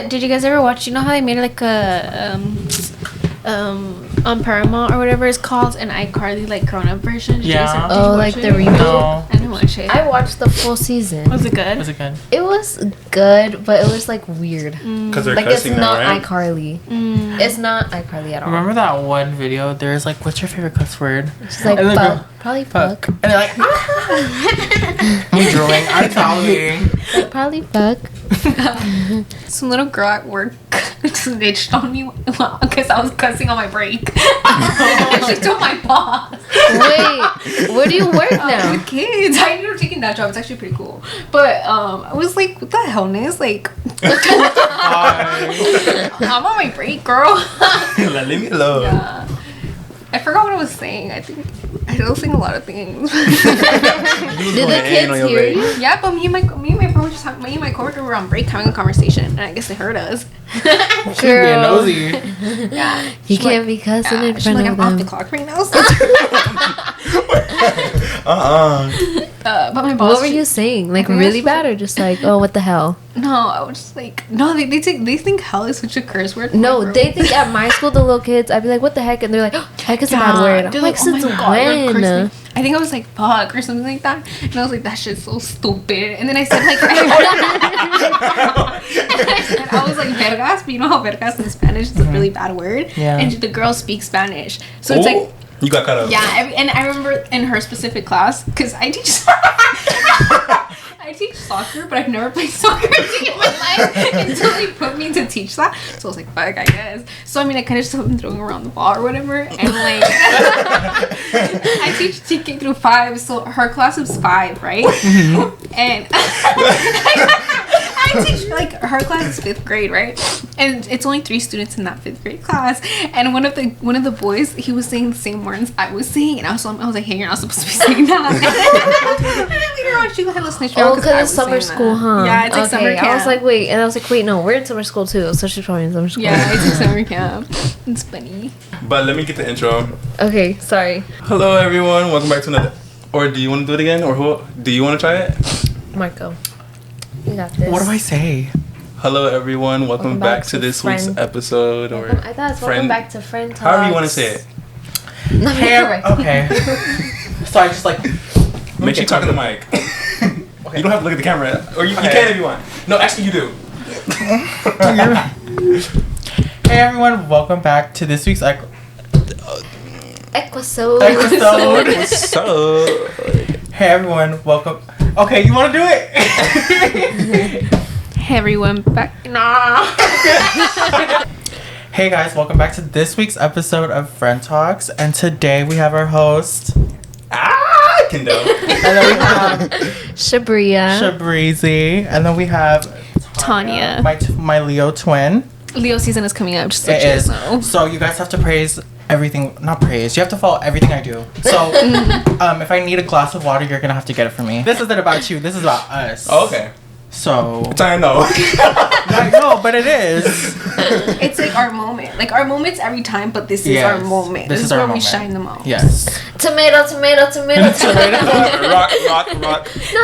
Did you guys ever watch? You know how they made like a on Paramount or whatever it's called, an iCarly like grown-up version? Did you like it? the reboot? No. I didn't watch it. I watched the full season. Was it good? It was good, but it was like weird. Because they're like cussing it's now, not right? iCarly. It's not iCarly at all. Remember that one video? There's like, what's your favorite cuss word? She's like, probably fuck. And they're like, I'm drooling. I'm telling. Like, probably fuck. Some little girl at work snitched on me because I was cussing on my break. She told my boss. Wait, where do you work now? With kids. I ended up taking that job. It's actually pretty cool. But I was like, what the hellness? Like, I'm on my break, girl. Leave me alone. Yeah. I forgot what I was saying. I think I don't sing a lot of things. Did the kids hear you? Yeah, but me and my bro were just talking. Me and my coworker were on break having a conversation, and I guess they heard us. Girl, nosy. Yeah, you can't be cussing in front of I'm them. off the clock right now. So. But my boss. What were you saying? Like really bad or just like, oh, what the hell? No, I was just like, no. They think hell is such a curse word. No, they think at my school the little kids. I'd be like, what the heck, and they're like, oh, heck is a bad word. I'm like, since when? I think I was like fuck or something like that, and I was like, that shit's so stupid. And then I said like, I was like vergas, but you know how vergas in Spanish is a really bad word. Yeah. And the girls speak Spanish, so it's like. You got cut up. Yeah, and I remember in her specific class, because I teach I teach soccer, but I've never played soccer in my life until they put me to teach that. So I was like, fuck, I guess. So I mean, I kind of just have been throwing around the ball or whatever, and like I teach TK through 5, so her class is 5, right? And I teach like her class is 5th grade, right? And it's only 3 students in that 5th grade class. And one of the boys, he was saying the same words I was saying, and I was like, hey, you're not supposed to be saying that. And then later on, she had a snitch. Oh, because it's summer school, huh? Yeah, it's like summer camp. I was like, wait, no, we're in summer school too, so she's probably in summer school. Yeah, it's like summer camp. It's funny. But let me get the intro. Okay, sorry. Hello, everyone. Welcome back to another. Or do you want to do it again, or who? Do you want to try it? Marco, you got this. What do I say? Hello, everyone. Welcome back to this week's episode. I thought it's welcome back to Friend Talks. However you want to say it. No, Hey, okay. So I just like. Make sure you talk in the mic. Okay. You don't have to look at the camera, or you Okay. can if you want. No, actually, you do. Hey everyone, welcome back to this week's episode. So. Hey everyone, welcome. Okay, you want to do it? Hey everyone, back. Nah. Hey guys, welcome back to this week's episode of Friend Talks, and today we have our host Kendell. and then we have Shabriyya. and then we have Tania. my Leo twin. Leo season is coming up. Just so It you is. know. So you guys have to praise everything. Not praise. You have to follow everything I do. So, if I need a glass of water, you're gonna have to get it for me. This isn't about you. This is about us. Oh, okay. So. I know. I know, but it is. It's like our moment. Like our moments every time, but this is our moment. This is our where moment. we shine the most. Yes. Tomato. Rock. Not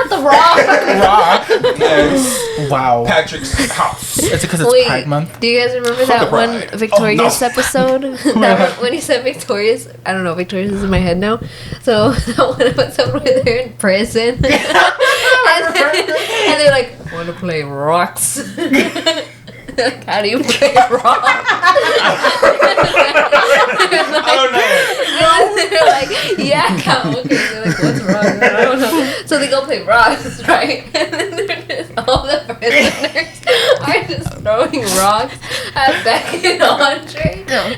the rock. Rock. Yes. Wow. Patrick's house. It's because it's Wait, Pride Month. do you guys remember that one Victorious episode? When he said Victorious, I don't know, Victorious is in my head now. So that one episode where they're in prison. and they're like, want to play rocks. Like, how do you play rocks? I don't know. And they're like, yeah, okay. They're like, what's wrong? I don't know. So they go play rocks, right? And then they're just, all the prisoners are just throwing rocks at Becky and Andre. And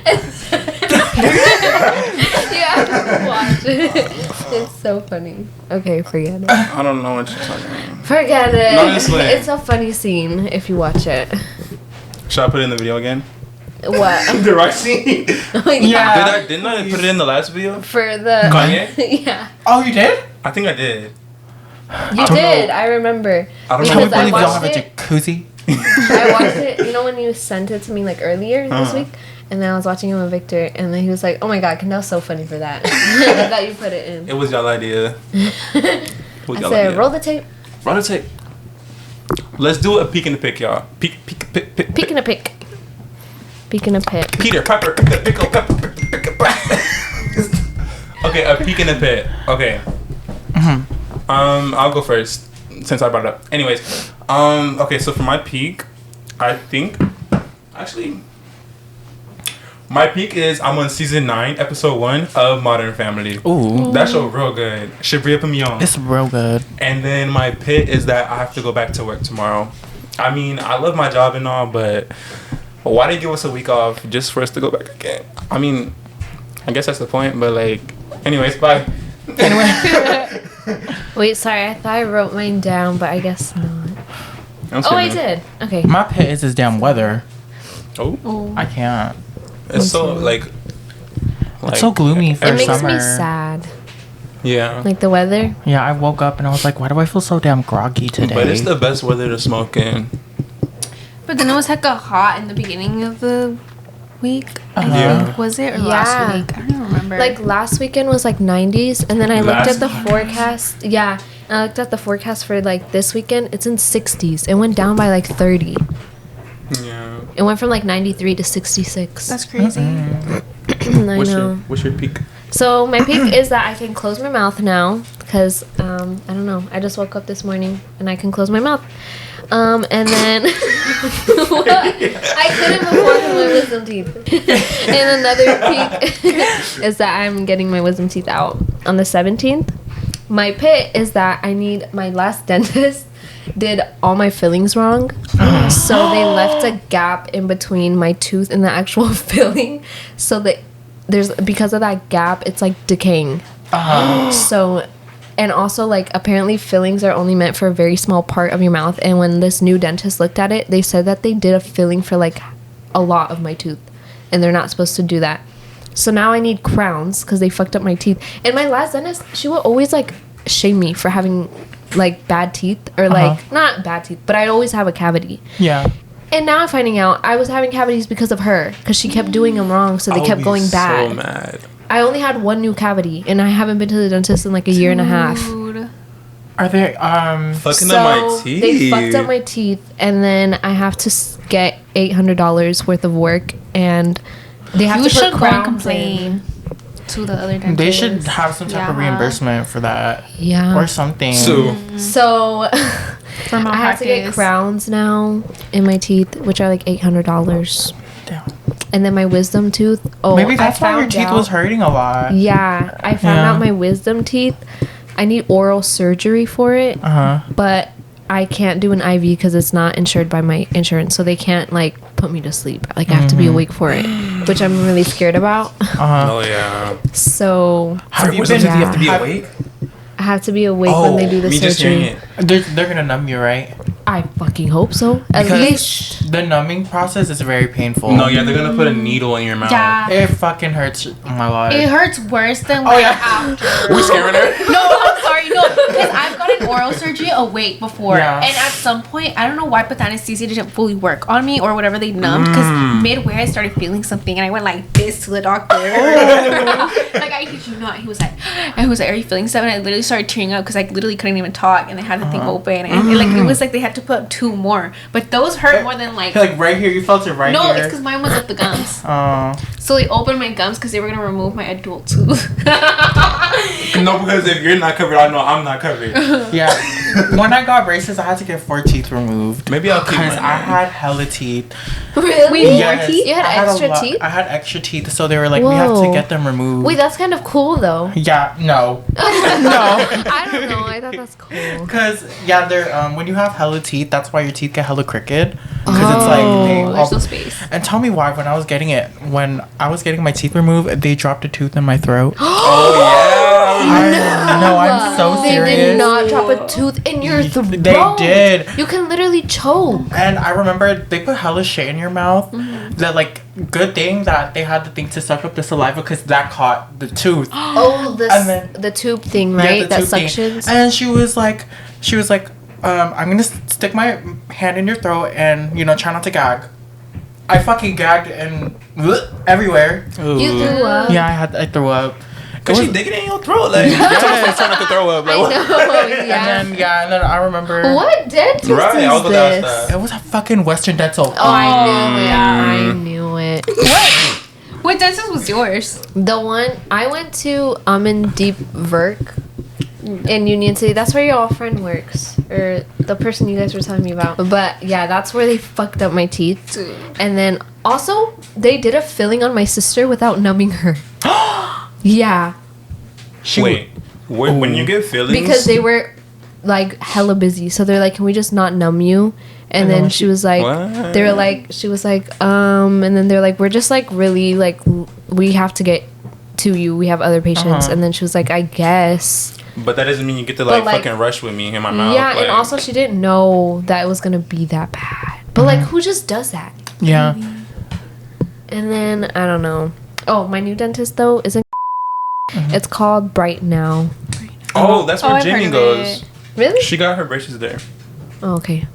you have to watch it. It's so funny. Okay, forget it. I don't know what you're talking about. Forget it. Honestly. It's a funny scene if you watch it. Should I put it in the video again? What? The rock scene? Oh, yeah. Didn't I put it in the last video? For the... Kanye? Yeah. Oh, you did? I think I did. You did. I remember. I don't Can we Because I believe we don't watched have a it. jacuzzi? I watched it. You know when you sent it to me like earlier this week? And then I was watching it with Victor, and then he was like, "Oh my God, Kendell's so funny for that." I thought you put it in. It was y'all idea. I said, "Roll the tape." Roll the tape. Let's do a peek in the pick, y'all. Peek Peek in a pick. Peek in a pit. Peter Pepper, pick the pickle pepper. Okay, a peek in the pit. Okay. I'll go first since I brought it up. Anyways, okay. So for my peek, I think actually my peek is I'm on season 9, episode 1 of Modern Family. Ooh, that show real good. Shabriyya put me on. it's real good. And then my pit is that I have to go back to work tomorrow. I mean, I love my job and all, but why didn't give us a week off just for us to go back again? I mean, I guess that's the point, but like, anyways, bye. Anyway. Wait, sorry. I thought I wrote mine down, but I guess not. Oh, I did. Okay. My pit is this damn weather. Oh. I can't. It's so like It's so gloomy for It makes summer. me sad. Yeah. Like the weather. Yeah, I woke up and I was like, why do I feel so damn groggy today? But it's the best weather to smoke in. But then it was hecka hot in the beginning of the week. I Yeah. think, was it? Or Yeah. last week? I don't even remember. Like last weekend was like 90s, and then I looked at the forecast. Yeah, and I looked at the forecast for like this weekend. It's in 60s. It went down by like 30. Yeah. It went from like 93 to 66. that's crazy. I What's your peak? So my peak is that I can close my mouth now because I don't know. I just woke up this morning and I can close my mouth. And then what? I couldn't before with my wisdom teeth. And another peak is that I'm getting my wisdom teeth out on the 17th. My pit is that I need my last dentist did all my fillings wrong. So they left a gap in between my tooth and the actual filling. So that because of that gap, it's like decaying. So, and also like apparently fillings are only meant for a very small part of your mouth. And when this new dentist looked at it, they said that they did a filling for like a lot of my tooth, and they're not supposed to do that. So now I need crowns because they fucked up my teeth. And my last dentist, she would always like shame me for having like bad teeth or like not bad teeth, but I'd always have a cavity. Yeah. And now I'm finding out I was having cavities because of her, because she kept doing them wrong, so they kept going bad. So mad. I only had one new cavity, and I haven't been to the dentist in like a year and a half. Are they Fucking up my teeth. They fucked up my teeth, and then I have to get $800 worth of work, and they have You to should put go and crowns in. complain to the other dentist. they should have some type of reimbursement for that. Yeah. Or something. So For I have to get crowns now in my teeth, which are like $800. Damn. And then my wisdom tooth. Oh, Maybe that's I why your found teeth out- was hurting a lot. Yeah, I found out my wisdom teeth. I need oral surgery for it, but I can't do an IV because it's not insured by my insurance, so they can't like put me to sleep. Like I have to be awake for it, which I'm really scared about. Oh yeah. So Have you What been? do you have to be have- awake? I have to be awake when they do the me just hearing surgery. it. They're gonna numb you, right? I fucking hope so. At Because least the numbing process is very painful. No, yeah, they're gonna put a needle in your mouth. Yeah. It fucking hurts. Oh my god. It hurts worse than Oh, yeah. after. We scaring her? No, I'm sorry, no, because I've gotten oral surgery awake before, Yeah. and at some point, I don't know why, but the anesthesia didn't fully work on me or whatever they numbed. Because midway, I started feeling something, and I went like this to the doctor. Like I kid you not, he was like, "Are you feeling something?" I literally started tearing up because I literally couldn't even talk, and they had the thing open, and it was like they had to put 2 more, but those hurt more than like. Like right here, you felt it right No, here. it's because mine was up the gums. Oh. So they opened my gums because they were gonna remove my adult tooth. No, because if you're not covered, I know I'm not covered. Yeah. When I got braces, I had to get 4 teeth removed. Maybe I'll keep Because mine. I had hella teeth. really. Yes, You had I a extra lot- teeth. I had extra teeth, so they were like, we have to Whoa. get them removed. Wait, that's kind of cool though. Yeah, no. no. I don't know. I thought that's cool. Because, yeah, they're, when you have hella teeth, that's why your teeth get hella crooked. Because it's like, they Oh, all, there's no space. and tell me why, when I was getting my teeth removed, they dropped a tooth in my throat. Oh yeah. No, I'm so They serious. did not drop a tooth in your throat. They did. You can literally choke. And I remember they put hella shit in your mouth. That, like, good thing that they had the thing to suck up the saliva because that caught the tooth. Oh, And then- the tube thing, Yeah, right? the That tube thing. suctions. And she was like, I'm gonna stick my hand in your throat and, try not to gag. I fucking gagged and everywhere. You threw up. Yeah, I threw up. Cause she digging it in your throat, like you're trying not to throw up. Like, I know, yeah. And then I remember. What dentist Right, is I'll go this? downstairs. It was a fucking Western Dental. Oh, I knew it. What dentist was yours? The one I went to, in Deep Verk in Union City. That's where your friend works, or the person you guys were telling me about. But yeah, that's where they fucked up my teeth. And then also they did a filling on my sister without numbing her. Yeah. Wait, when you get fillings, Because they were like hella busy, so they're like, "Can we just not numb you?" And then she was like, What? "They were like," she was like, and then they're like, "We're just like really like we have to get to you. We have other patients." And then she was like, "I guess." But that doesn't mean you get to But, like, fucking rush with me in my mouth. Yeah, like, and also she didn't know that it was gonna be that bad. But like, who just does that? Yeah. And then I don't know. Oh, my new dentist though isn't. It's called Bright Now. oh, that's where I've heard Jamie of goes. it. Really? She got her braces there. Oh, okay.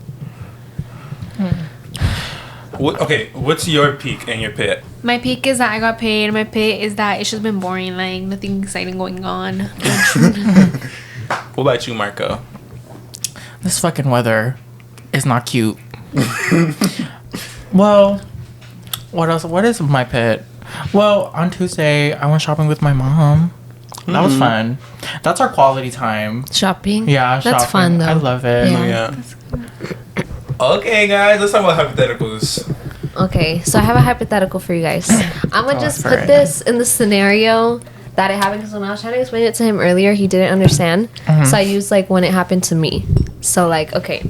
What's your peak and your pit? My peak is that I got paid. My pit is that it's just been boring. Like nothing exciting going on. What about you, Marco? This fucking weather is not cute. Well, what else? What is my pit? Well, on Tuesday, I went shopping with my mom. That was fun. That's our quality time. Shopping. Yeah, That's shopping. fun though. I love it. Yeah. Okay, guys, let's talk about hypotheticals. Okay, so I have a hypothetical for you guys. I'm gonna just for put it. this in the scenario that it happened, because when I was trying to explain it to him earlier, he didn't understand. So I used like when it happened to me. So like, okay.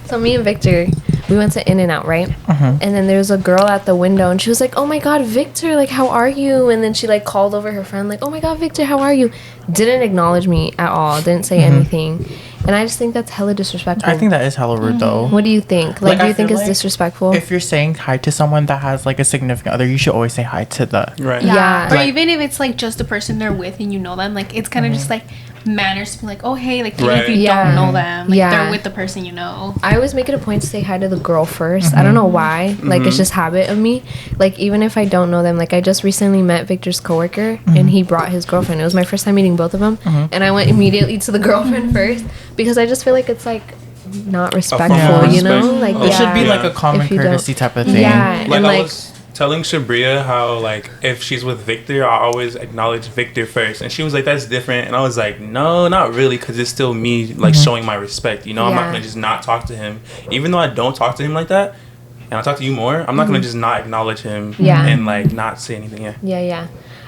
So me and Victor, we went to In-N-Out, right? And then there was a girl at the window, and she was like, "Oh my God, Victor, like, how are you?" And then she like called over her friend, like, "Oh my God, Victor, how are you?" Didn't acknowledge me at all. Didn't say anything. And I just think that's hella disrespectful. I think that is hella rude though. What do you think? Like, do I you think feel it's like disrespectful? If you're saying hi to someone that has like a significant other, you should always say hi to the. Right. Yeah. Or Like- even if it's like just the person they're with and you know them, like it's kind of just like manners to be like, oh hey, like even if Right. you Yeah. don't know them, like Yeah. they're with the person you know. I always make it a point to say hi to the girl first. I don't know why. Like, it's just habit of me. Like, even if I don't know them. Like, I just recently met Victor's coworker, and he brought his girlfriend. It was my first time meeting both of them. And I went immediately to the girlfriend first, because I just feel like it's, like, not respectful, form of you know? respect. Like, Oh. It should be Yeah. like a common If you don't- courtesy type of thing. Yeah. Like and, I like, was telling Shabriyya how like if she's with Victor, I always acknowledge Victor first, and she was like, "That's different," and I was like, "No, not really, because it's still me like showing my respect. You know, I'm not Yeah. gonna just not talk to him, even though I don't talk to him like that, and I talk to you more. I'm not gonna just not acknowledge him Yeah. and like not say anything. Yeah, yeah.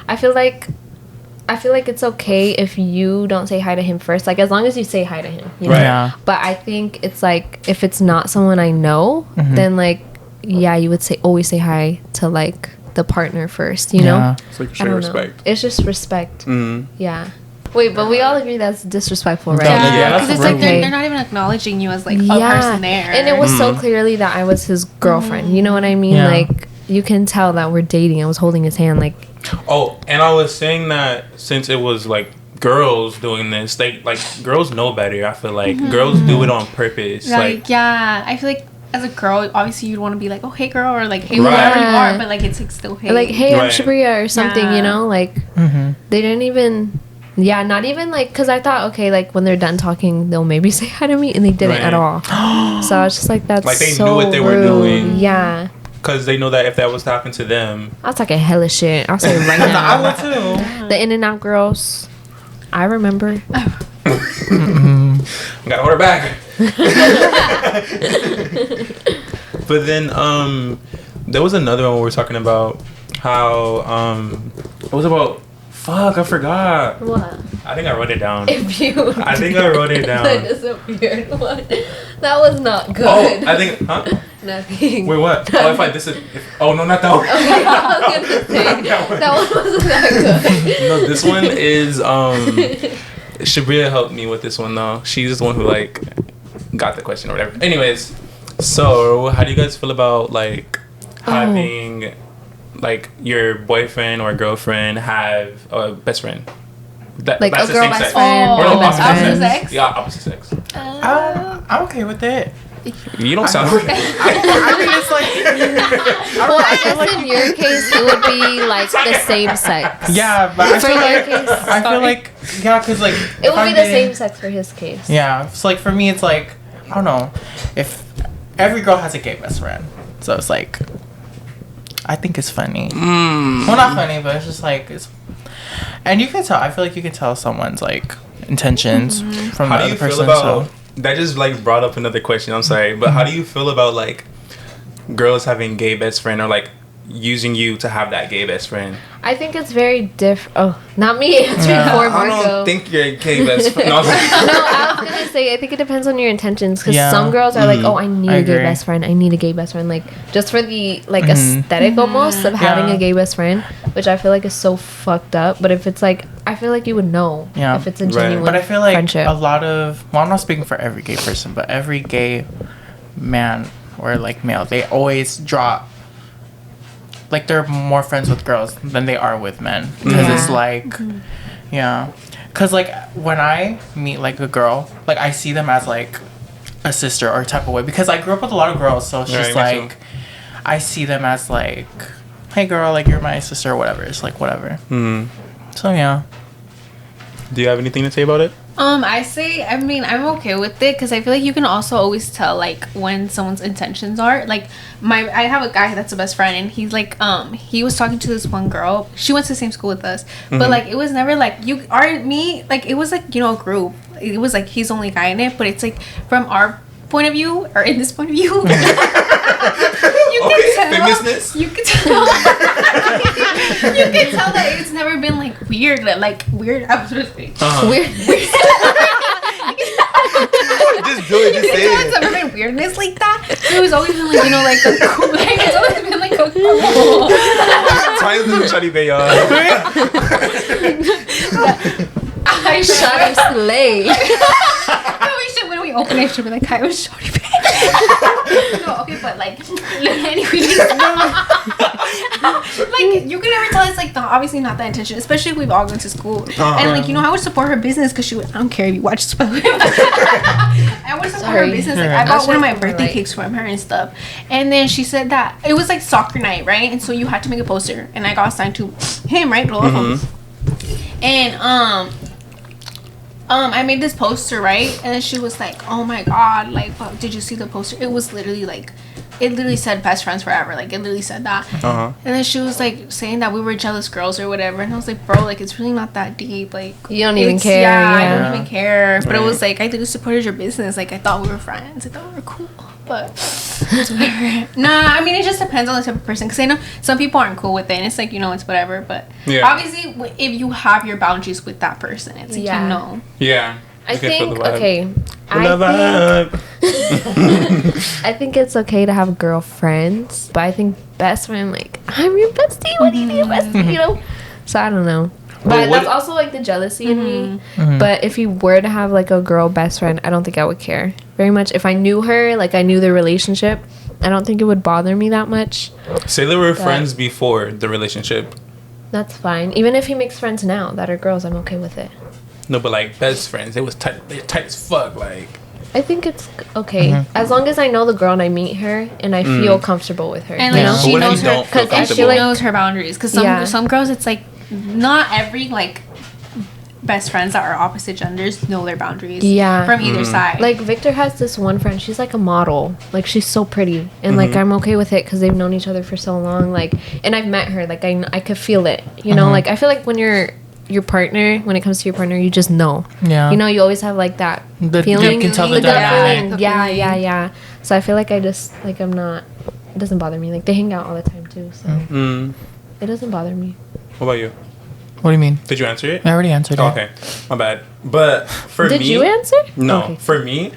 I feel like it's okay if you don't say hi to him first. Like, as long as you say hi to him, you know? Right. Yeah. But I think it's like, if it's not someone I know, then like, yeah, you would always say hi to like the partner first, you know? Yeah. it's like I show don't respect. know. It's just respect. Mm. Yeah. Wait, but we all agree that's disrespectful, right? Yeah, Yeah, that's because it's like rude. they're not even acknowledging you as like a person there. And it was so clearly that I was his girlfriend. You know what I mean? Yeah. Like, you can tell that we're dating. I was holding his hand, like, Oh, and I was saying that since it was like girls doing this, they like girls know better. I feel like girls do it on purpose. like yeah, I feel like as a girl, obviously you'd want to be like, oh hey girl, or like hey Right. whoever you are, but like it's like still hey. like, hey, I'm Right. Shabriyya or something, Yeah. you know? Like, they didn't even... Yeah, not even like... Because I thought, okay, like, when they're done talking, they'll maybe say hi to me, and they didn't Right. at all. So I was just like, that's Like, they so knew what they were rude. doing. Yeah. because they know that if that was to happen to them, I was talking hella shit. I'll say it right I now. would too. The In-N-Out girls. I remember. gotta order back. But then there was another one where we were talking about how it was about I forgot. What? I think I wrote it down. If you... I think I wrote it down. That is a weird one. That was not good. Oh, I think Nothing. wait, what? Oh, if I oh no, not that one. Okay, I was gonna say, that one wasn't that good. No, this one is Shabriyya helped me with this one though. She's the one who like got the question or whatever. Anyways, so how do you guys feel about like having like your boyfriend or girlfriend have a best friend? Like that's a the girl same best sex. friend Or no, or best opposite friend. sex. Yeah, opposite sex. I'm okay with it. You don't sound. I mean, it's like. Well, I guess it in your case, it would be like the same sex. Yeah, but I For feel your like case, I feel like yeah, cause like it would be the same sex for his case. Yeah, so like for me, it's like I don't know if every girl has a gay best friend, so it's like I think it's funny. Well, not funny, but it's just like it's, and you can tell. I feel like you can tell someone's like intentions from How the do you other feel person. about So that? Just like brought up another question. I'm sorry, but how do you feel about like girls having gay best friend or like using you to have that gay best friend? I think it's very different. Oh, not me. It's Yeah. for I Marco. don't think you're a gay best friend. No, No, I was gonna say I think it depends on your intentions because Yeah. some girls are like, oh, I need I a gay agree. best friend. I need a gay best friend, like just for the like aesthetic almost of having Yeah. a gay best friend, which I feel like is so fucked up. But if it's like, I feel like you would know Yeah. if it's a Right. genuine but I feel like friendship. a lot of I'm not speaking for every gay person, but every gay man or like male, they always drop. Like they're more friends with girls than they are with men because it's Yeah. like, yeah, because like when I meet like a girl, like I see them as like a sister or type of way because I grew up with a lot of girls, so it's Right, just me like too. I see them as like, hey girl, like you're my sister or whatever. It's like whatever. So yeah. Do you have anything to say about it? I mean, I'm okay with it because I feel like you can also always tell like when someone's intentions are. Like I have a guy that's a best friend and he's like, he was talking to this one girl. She went to the same school with us, but like it was never like you are me. Like it was like, you know, a group. It was like he's the only guy in it, but it's like from our point of view or in this point of view. You can tell. Famousness? You can tell. You can tell that it's never been like weird. Like weird. I was just saying. Weird. Just do it. Just say It's it. never been weirdness like that. It was always been like, you know, like a cool. Like it's always been like a cool. Times in Shutty Bay, y'all. I Shawty slay. we should when we open it, should be like, "Hi, I'm Shawty Bay." No, okay, but like, anyways, like you can never tell. It's like obviously not that intention, especially if we've all gone to school. And like, you know, I would support her business because she would. I don't care if you watch this, by the way. I would support her Sorry. business. Like, Yeah. I bought one of my Actually, birthday right. cakes from her and stuff. And then she said that it was like soccer night, right? And so you had to make a poster, and I got assigned to him, right? Both of them. And I made this poster, right? And then she was like, "Oh my god, like, wow, did you see the poster? It was literally like, it literally said best friends forever. Like, it literally said that." And then she was like saying that we were jealous girls or whatever. And I was like, bro, like, it's really not that deep. Like, You don't even it's- care, Yeah, I yeah. don't even care. But it Right. was like, I literally supported your business. Like, I thought we were friends. I thought we were cool. But it's whatever. Nah, I mean, it just depends on the type of person. Because I know some people aren't cool with it. And it's like, you know, it's whatever. But Yeah. obviously, if you have your boundaries with that person, it's like, Yeah. you know. Yeah. I You can feel think the vibe. okay. Feel the vibe. I think it's okay to have girlfriends, but I think best friend, like, I'm your bestie. What do you need a bestie? You know. So I don't know. But what- that's also like the jealousy in me. But if you were to have like a girl best friend, I don't think I would care very much. If I knew her, like I knew the relationship, I don't think it would bother me that much. Say they were friends before the relationship. That's fine. Even if he makes friends now that are girls, I'm okay with it. No, but like best friends. It was tight. They're tight as fuck. Like. I think it's okay as long as I know the girl and I meet her and I feel comfortable with her. And you like know? But she what if knows you her, don't feel because she comfortable? like- knows her boundaries. Because Yeah. some girls, it's like not every like best friends that are opposite genders know their boundaries. Yeah. from either side. Like Victor has this one friend. She's like a model. Like she's so pretty, and like I'm okay with it because they've known each other for so long. Like, and I've met her. Like I could feel it. You know, like I feel like when you're your partner, when it comes to your partner, you just know. Yeah. You know, you always have like that You feeling. can tell the the gut dynamic. feeling. Yeah. So I feel like I just like I'm not. It doesn't bother me. Like they hang out all the time too, so it doesn't bother me. What about you? What do you mean? Did you answer it? I already answered it. Oh, okay, my bad. But for Did me, you answer? No, Okay. for me,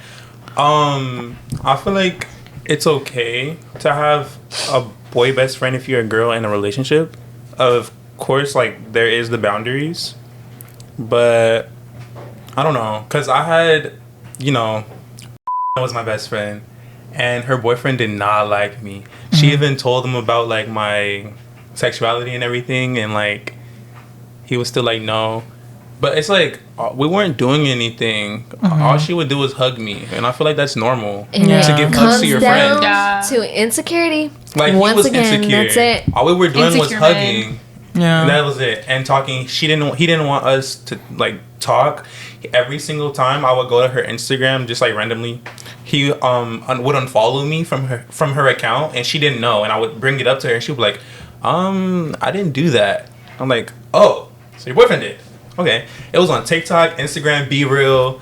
I feel like it's okay to have a boy best friend if you're a girl in a relationship. Of course, like there is the boundaries, but I don't know, cause I had, you know, was my best friend, and her boyfriend did not like me. She even told him about like my sexuality and everything, and like he was still like no. But it's like we weren't doing anything. All she would do was hug me, and I feel like that's normal And to it give hugs comes to your down friends. to insecurity. Like Once he was again, insecure. that's it. All we were doing was Insecure hugging. Yeah. And that was it. And talking. He didn't want us to like talk. Every single time I would go to her Instagram, just like randomly, he would unfollow me from her account, and she didn't know. And I would bring it up to her, and she would be like, I didn't do that. I'm like, oh, so your boyfriend did. Okay. It was on TikTok, Instagram, Be Real,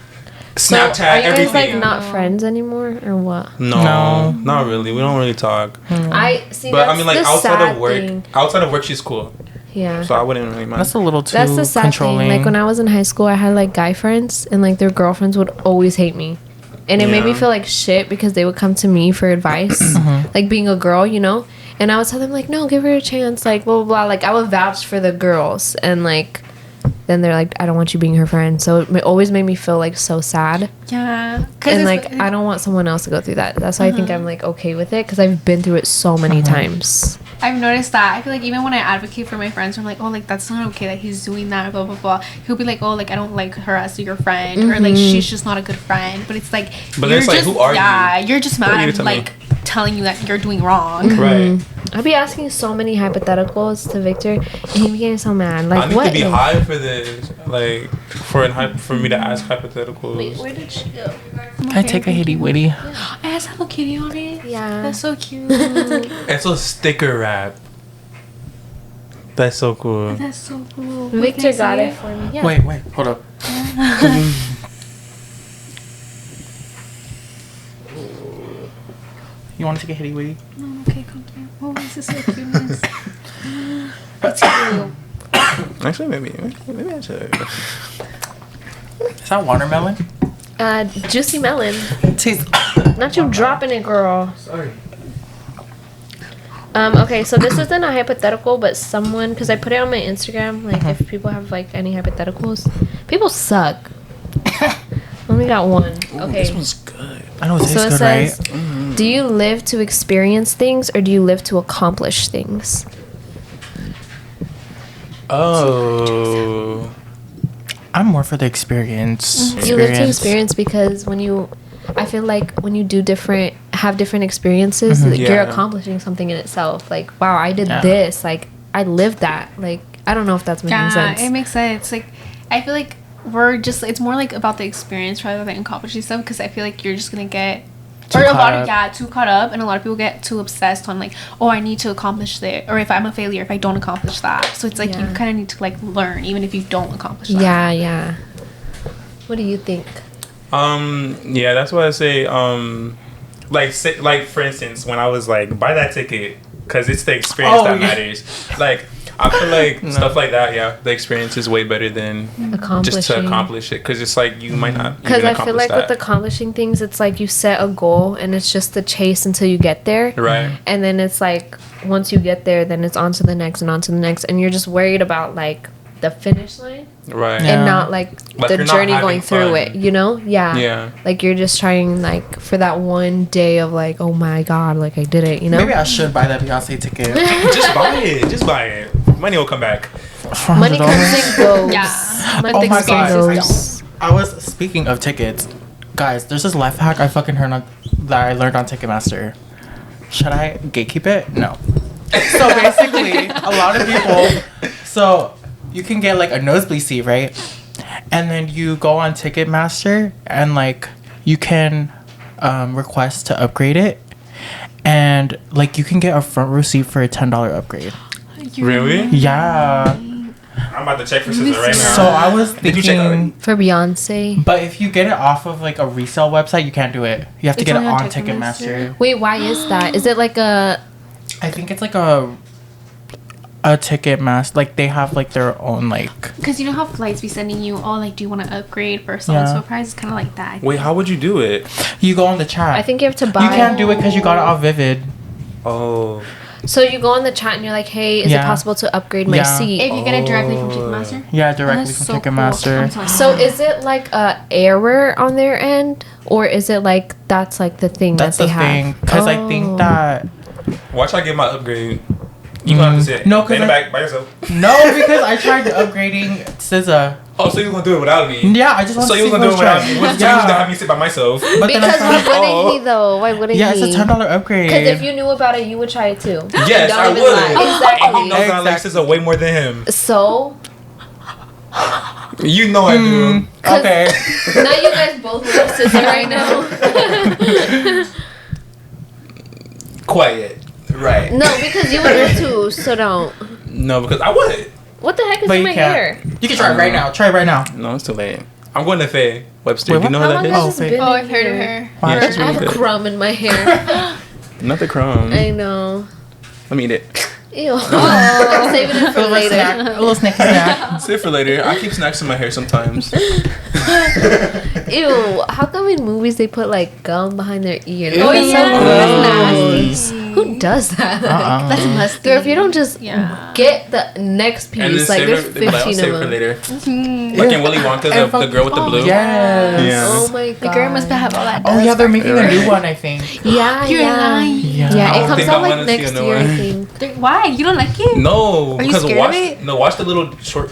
Snapchat, Are you guys everything. like not friends anymore or what? No, not really. We don't really talk. I see. But That's I mean, like the outside sad of work, thing. she's cool. Yeah. So I wouldn't really mind. That's a little too That's the sad controlling. thing. Like when I was in high school, I had like guy friends, and like their girlfriends would always hate me, and it made me Yeah. feel like shit because they would come to me for advice, like being a girl, you know. And I would tell them like, no, give her a chance, like blah blah blah. Like I would vouch for the girls, and like then they're like, I don't want you being her friend. So it always made me feel like so sad, Yeah. and like I don't want someone else to go through that. That's why I think I'm like okay with it because I've been through it so many times. I've noticed that. I feel like even when I advocate for my friends, I'm like, oh, like, that's not okay that he's doing that, blah, blah, blah. He'll be like, oh, like, I don't like her as your friend. Or, like, she's just not a good friend. But it's like, But you're it's like, just, who are you? Yeah, you're just Who are mad you at, to me? like, telling you that you're doing wrong. Right. I'd be asking so many hypotheticals to Victor, and he'd be getting so mad. Like, I need what? to be if- high for this. Like, for me to ask hypotheticals. Wait, where did she go? Can I take a hitty witty? It has Hello Kitty on it. Yeah. That's so cute. It's a sticker wrap. That's so cool. That's so cool. Victor got it for me. Yeah. Wait, hold up. You want to take a hitty witty? Oh, okay, come here. Oh, this is so cute. Actually, maybe I should. Is that watermelon? Juicy melon. Taste. Not you dropping it, girl. Sorry. Okay, so this isn't a hypothetical, but someone, because I put it on my Instagram, like if people have like any hypotheticals, people suck. Only got one. Okay. This one's good. I know it tastes So it good, says, right? do you live to experience things or do you live to accomplish things? Oh. I'm more for the experience. You live to experience because I feel like when you have different experiences, like, you're Yeah. accomplishing something in itself. Like, wow, I did Yeah. this. Like, I lived that. Like, I don't know if that's making Yeah, sense. it makes sense. Like, I feel like it's more like about the experience rather than accomplishing stuff because I feel like you're just gonna get Too caught up. too caught up, and a lot of people get too obsessed on like, oh, I need to accomplish that, or if I'm a failure if I don't accomplish that. So it's like you Yeah. kind of need to like learn even if you don't accomplish that. Yeah. What do you think? Yeah, that's why I say like for instance, when I was like, buy that ticket because it's the experience that matters. Like I feel like stuff like that, yeah, the experience is way better than just to accomplish it because it's like you might not Because even I feel accomplish like with that. accomplishing things, it's like you set a goal and it's just the chase until you get there. Right. And then it's like once you get there, then it's on to the next and on to the next, and you're just worried about like the finish line Right. Yeah. and not like Like, the you're not journey having going through fun. it. You know? Yeah. Yeah. Like you're just trying like for that one day of like, oh my god, like I did it. You know? Maybe I should buy that Beyonce ticket. Just buy it. Just buy it. Money will come back. Money comes and goes. Yeah. Money Oh my comes and God. goes. I was speaking of tickets, guys. There's this life hack I fucking heard that I learned on Ticketmaster. Should I gatekeep it? No. So basically, a lot of people. So you can get like a nosebleed seat, right? And then you go on Ticketmaster and like you can request to upgrade it, and like you can get a front row seat for a $10 upgrade. Really? Yeah. I'm about to check for sister right now. So I was Did you check thinking. For Beyonce. But if you get it off of like a resale website, you can't do it. You have to It's get it only on on Ticketmaster? Ticketmaster. Wait, why is that? Is it like a I think it's like a Ticketmaster. Like they have like their own like. Because you know how flights be sending you, oh, like, do you want to upgrade for so and so price? It's kind of like that. Wait, how would you do it? You go on the chat. I think you have to buy you can't do it because you got it off Vivid. Oh. So you go on the chat and you're like, hey, is it Yeah. possible to upgrade my Yeah. seat? If you get it directly from Ticketmaster. Yeah, Oh, directly that's from so cool. Ticketmaster. I'm so So happy. is it like a error on their end, or is it like that's like the thing That's that the they thing. have? Because I Oh. think that. Watch I get my upgrade. You gonna have to sit No, in the 'cause back by yourself. No, because I tried upgrading SZA Oh, so you're gonna do it without me? Yeah, I just want So to you see was gonna do it what's without trend. me? So you was gonna have me sit by myself? But then I Because why found, wouldn't he though? Why wouldn't yeah, he? it's a $10 upgrade. Because if you knew about it, you would try it too. Yes, Don't I even would. lie. And he Exactly. knows that Alexis are way more than him. So You know I do. Okay. now you guys both love sister right now. Quiet. Right. No, because you would do too. So don't. No, because I would. What the heck is But in you my can't. hair? You can try it right now. Try it right now. No, it's too late. I'm going to Faye Webster. Wait, Do you know How who long that has is? this Faye. been? Oh, in I've heard of here? her. Yeah, she's I really have a good. crumb in my hair. Not the crumb. I know. Let me eat it. Ew. I'm saving it for A little later. snack. A little snacky snack. Save it for later. I keep snacks in my hair sometimes. Ew. How come in movies they put like gum behind their ear? Ew. Oh, That's so yeah. gross. Nasty. Who does that? That's musty. Girl, if you don't just Yeah. get the next And then piece, like save there's it, like, I'll 15 save it of for them. later. Mm. Like in Willy Wonka, the girl with the blue. Yes. Yeah. Oh my god. The girl must have all that. Oh dust yeah, they're back making there. a new one, I think. Yeah, You're yeah. lying. Yeah. Yeah, I it don't comes think I out like wanna see a next new year, I one. think. Why? You don't like it? No, Are you because scared of it? watch the little short.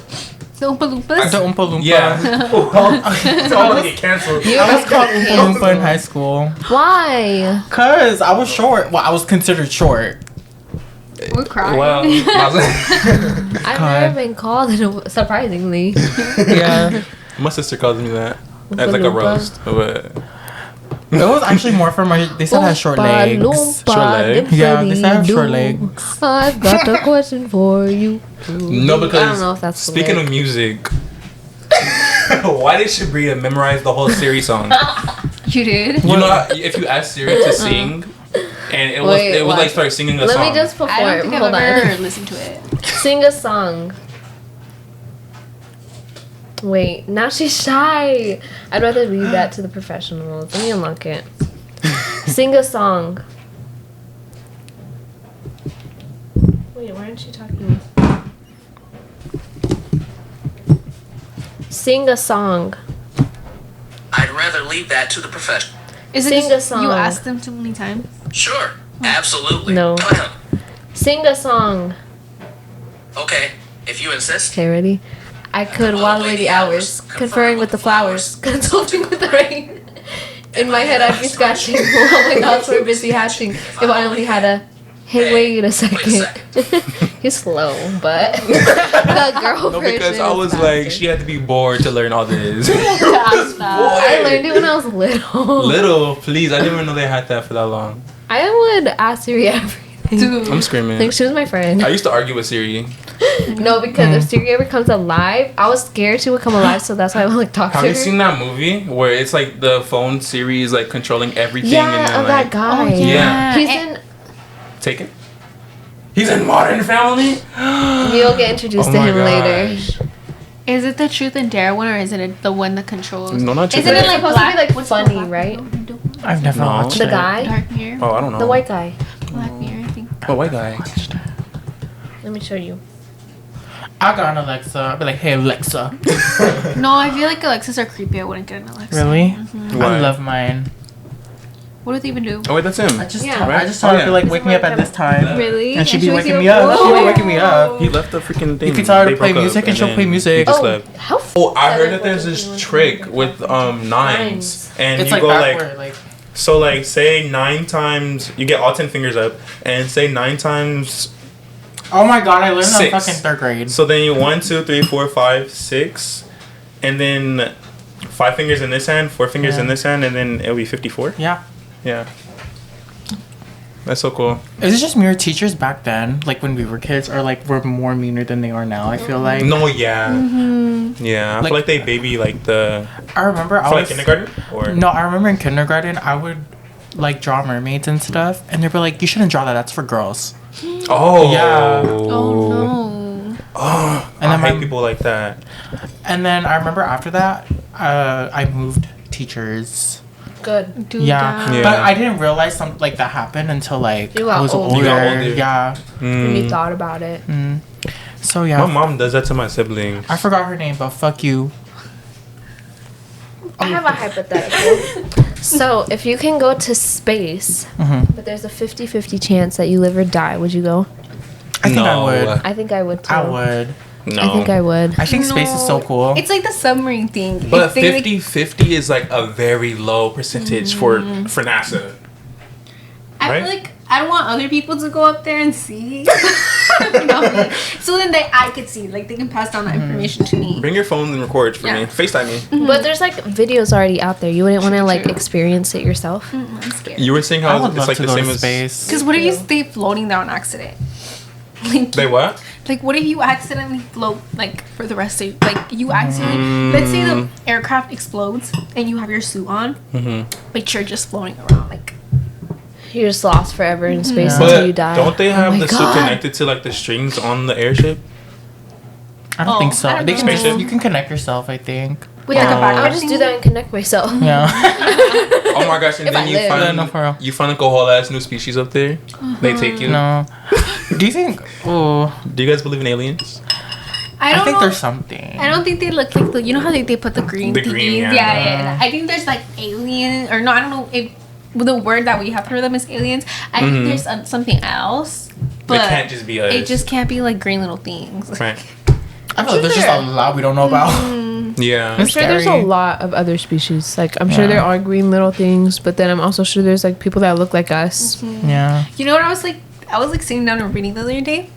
The Oompa Loompas? The Oompa Loompa. Yeah. It's all gonna get canceled. You I was guys called got Oompa Loompa in high school. Why? Cause I was short. Well, I was considered short. We're crying. Well, I've God. never been called it, surprisingly. Yeah. my sister calls me that Oompa as like a Loompa. roast, but It was actually more for my. They said I had short legs. Short legs? Yeah, they said I have short legs. I've got a question for you. no, because I don't know if that's the speaking lyric. of music, why did Shabriyya memorize the whole Siri song? You did? You know, how, if you ask Siri to sing, and it was Wait, like what? start singing a Let song. me just perform. I don't think Hold I've on. ever listened to it. Sing a song. Wait, now she's shy. I'd rather leave that to the professionals. Let me unlock it. Sing a song. Wait, why aren't you talking? Sing a song. I'd rather leave that to the professional. Is it Sing just a you song. asked them too many times? Sure, absolutely. No. Go ahead. Sing a song. Okay, if you insist. Okay, ready? I could while away the hours, conferring with the flowers, consulting with the rain. In my head, I'd be scratching while my thoughts were busy hatching. If I only had a hey, wait a second. He's slow, but the girl no, version because I is was faster. like, she had to be bored to learn all this. I learned it when I was little. Little, please. I didn't even know they had that for that long. I would ask Siri everything. Dude. I'm screaming. Like she was my friend. I used to argue with Siri. No, because if Siri ever comes alive, I was scared she would come alive, so that's why I would like talk Have to you her. seen that movie where it's like the phone Siri is like controlling everything? Yeah, and then, of like, that guy. Oh, Yeah. He's And- in. Taken? He's in Modern Family? You'll get introduced Oh to my him later. gosh. Is it the Truth and Dare one or is it the one that controls? No, not Isn't Truth it and like Supposed to be, black? like, what's funny, the black right? window? I've never No. watched The it. guy, Dark Mirror. Oh, I don't know. the white guy. Black Mirror, I think. Oh, white guy. Let me show you. I got an Alexa. I'd be like, hey Alexa. No, I feel like Alexas are creepy. I wouldn't get an Alexa. Really? Why? I love mine. What do they even do? Oh, wait, that's him. I just Yeah. told her to like wake me up at this time. Really? And she'd be she waking wakes me you up. She'd be Whoa. waking me up. He left the freaking thing. You can tell her to They play broke up, music and she'll then play music. He just Oh, left. how? Oh, I heard that there's this trick with nines, and It's you like go backward, like so like say 9 times. You get all 10 fingers up, and say 9 times. oh my god, I learned that in 6. fucking 3rd grade. So then you 1, 2, 3, 4, 5, 6, and then 5 fingers in this hand, 4 fingers in this hand, and then it'll be 54. Yeah. Yeah. That's so cool. Is it just mirror teachers back then, like when we were kids, or like were more meaner than they are now? I feel like. No, yeah. Yeah, I Like- feel like they baby like the I remember I for like was kindergarten or No, I remember in kindergarten I would like draw mermaids and stuff, and they were like, "You shouldn't draw that. That's for girls." Oh Yeah. Oh no. Oh, And I then hate my- people like that. And then I remember after that, I moved teachers. Good. Dude, Yeah. Yeah. But I didn't realize something like that happened until like You got I was older. You got older. older. Yeah. When you thought about it. So yeah. My mom does that to my siblings. I forgot her name, but fuck you. I have a hypothetical. So, if you can go to space, but there's a 50-50 chance that you live or die, would you go? I think I would. I think I would too. I would. No. I think I would. I think space is so cool. It's like the submarine thing. But It's like- 50-50 is like a very low percentage for NASA. I Right? feel like I don't want other people to go up there and see. You know what I mean? So then I could see, like they can pass down that information to me. Bring your phone and record for me. Yeah. FaceTime me. But there's like videos already out there. You wouldn't want to like True. experience it yourself. I'm scared. You were saying I how would it's love like to the go same to as space. Because what if you stay floating there on accident? Like, They what? like what if you accidentally float like for the rest of like you accidentally let's say the aircraft explodes and you have your suit on, but you're just floating around like You're just lost forever in space Yeah. until But you die. don't they have Oh my the suit God. connected to like the strings on the airship? I don't think so. I don't They can know. just, you can connect yourself, I think. with like a I backpack would just do thing. that and connect myself. Yeah. Oh my gosh! And If then I you live. Yeah, find no, for real. you find like a whole ass new species up there. They take you. No. Do you think? Oh, Do you guys believe in aliens? I I don't think know. there's something. I don't think they look like the. You know how they put the green The thingies? green, yeah. Yeah. I think there's like alien or no. I don't know if the word that we have for them is aliens. I think there's something else, but It can't just be us. it just can't be like green little things. Right. I feel like there's just a lot we don't know about. Yeah. I'm sure there's a Scary. lot of other species. Like I'm sure Yeah. there are green little things, but then I'm also sure there's like people that look like us. Yeah. You know what I was like? I was like sitting down and reading the other day,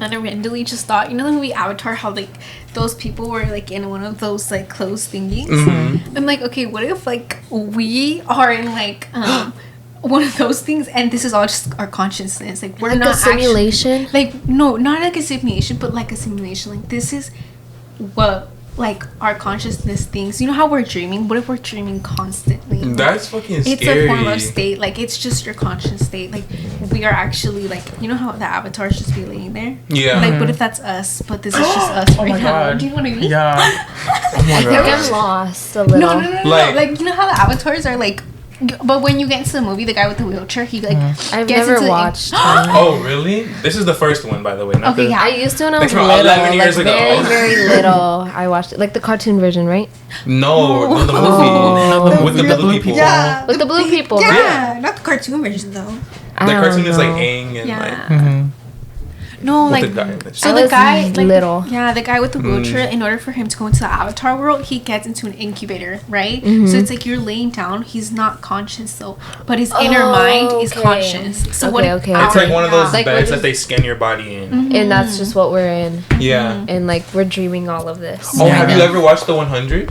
and I randomly just thought, you know the movie Avatar, how like those people were like in one of those like closed thingies. I'm like, okay, what if like we are in like one of those things, and this is all just our consciousness? Like we're Like not a simulation. like no, not like a simulation, but like a simulation. Like this is what like our consciousness thinks. You know how we're dreaming? What if we're dreaming constantly? That's fucking scary. It's a form of state. Like it's just your conscious state. Like we are actually like, you know how the avatars just be laying there. Yeah. Like what if that's us? But this is just us Oh right my now. god. Do you know what I mean? Yeah. Oh my I think gosh. I'm lost a little. No. Like- Like you know how the avatars are like. But when you get into the movie, the guy with the wheelchair, he like I've gets never into the- watched. Oh really? This is the first one, by the way. Not Okay, the, yeah. I used to when I Like was from little, 11 years like ago. very, very little. I watched it, like the cartoon version, right? No, the movie Oh. with the blue people. Yeah, With the blue people, Yeah, not the cartoon version though. I The don't cartoon is like know. Aang and Yeah. Mm-hmm. No, like like with the guy. in the- so I the was guy like little. yeah, the guy with the wheelchair. In order for him to go into the avatar world, he gets into an incubator, right? So it's like you're laying down. He's not conscious though, but his inner Oh, mind is okay. conscious. So what? Okay, if okay, our- It's like one of those Like, beds we're that they scan your body in. And that's just what we're in. Yeah. And like we're dreaming all of this. Oh, Yeah. have you ever watched the 100?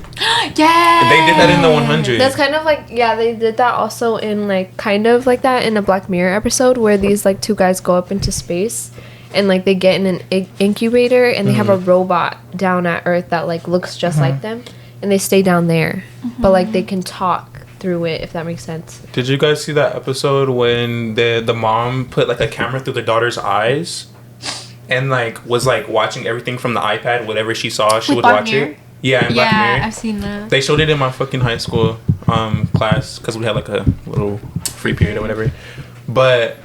Yeah. They did that in the 100. That's kind of like, yeah, they did that also in like kind of like that in a Black Mirror episode where these like two guys go up into space and like they get in an incubator and they have a robot down at Earth that like looks just like them and they stay down there, but like they can talk through it, if that makes sense. Did you guys see that episode when the mom put like a camera through the daughter's eyes and like was like watching everything from the iPad, whatever she saw, she With would Black watch Mirror? it. Yeah, in Black Yeah, Mirror. I've seen that. They showed it in my fucking high school class because we had like a little free period or whatever. But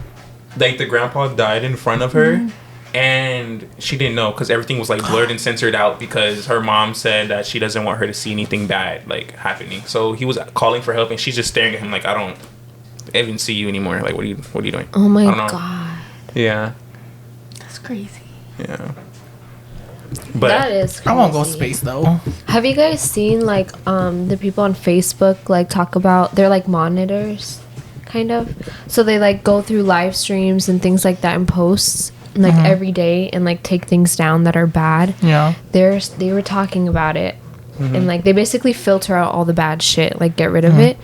like the grandpa died in front of her and she didn't know because everything was like blurred and censored out because her mom said that she doesn't want her to see anything bad like happening. So he was calling for help and she's just staring at him like, I don't even see you anymore. Like what are you doing? Oh my I don't know. god. Yeah. That's crazy. Yeah. But That is crazy. I won't go space though. Have you guys seen like the people on Facebook like talk about they're like monitors kind of, so they like go through live streams and things like that and posts like every day and like take things down that are bad. Yeah. They were talking about it and like they basically filter out all the bad shit, like get rid of it.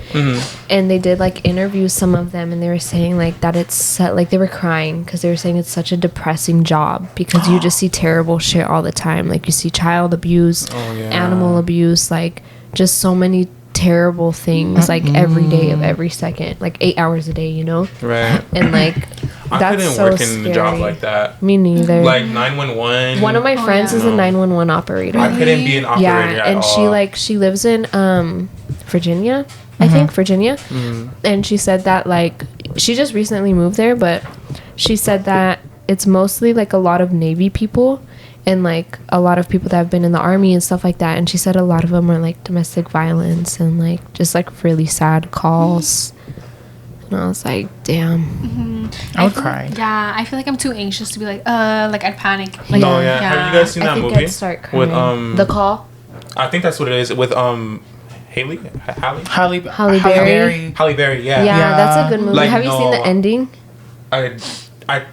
And they did like interview some of them and they were saying like that it's like they were crying because they were saying it's such a depressing job because you just see terrible shit all the time. Like you see child abuse, animal abuse, like just so many terrible things like every day of every second, like 8 hours a day, you know. right. And like I that's couldn't so work in a job scary. like that. Me neither. Like 911. One of my friends is a 911 operator. I couldn't be an operator Yeah, at and all. she lives in Virginia, I think Virginia, and she said that like she just recently moved there, but she said that it's mostly like a lot of Navy people and like a lot of people that have been in the Army and stuff like that, and she said a lot of them are like domestic violence and like just like really sad calls. And I was like, damn. I would feel- cry. Yeah, I feel like I'm too anxious to be like I'd panic. Like, No, yeah. Have you guys seen I that think movie I'd start with crying. The Call? I think that's what it is with Haley. Halle Halle Berry. Halle Berry. Yeah. Yeah, that's a good movie. Like, Have you seen the no, ending? I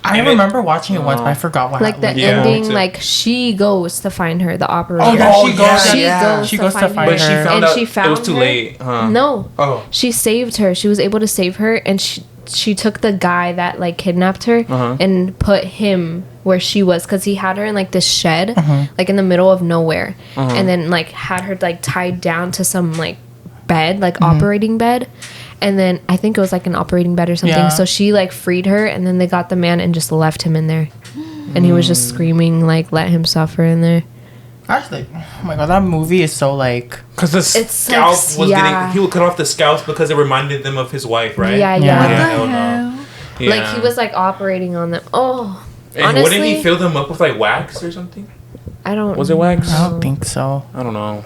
I remember watching it once, but I forgot what Like the happened. Yeah. ending, Too. like she goes to find her, the operator. Oh, yeah, she goes. She yeah. goes She to goes to find find but she her. found And out she it found was too her? late. Huh? No. Oh. She saved her. She was able to save her, and she took the guy that like kidnapped her and put him where she was, because he had her in like this shed, like in the middle of nowhere, and then like had her like tied down to some like bed, like operating bed. And then I think it was like an operating bed or something. Yeah. So she like freed her, and then they got the man and just left him in there. And he was just screaming like, let him suffer in there. Actually, oh my god, that movie is so like. Because the It's scalp like- was yeah. getting. He would cut off the scalps because it reminded them of his wife, right? Yeah, Yeah. yeah. What Yeah, the hell no. hell? Yeah. Like he was like operating on them. Oh, And honestly, wouldn't he fill them up with like wax or something? I don't. Was it wax? I don't think so. I don't know.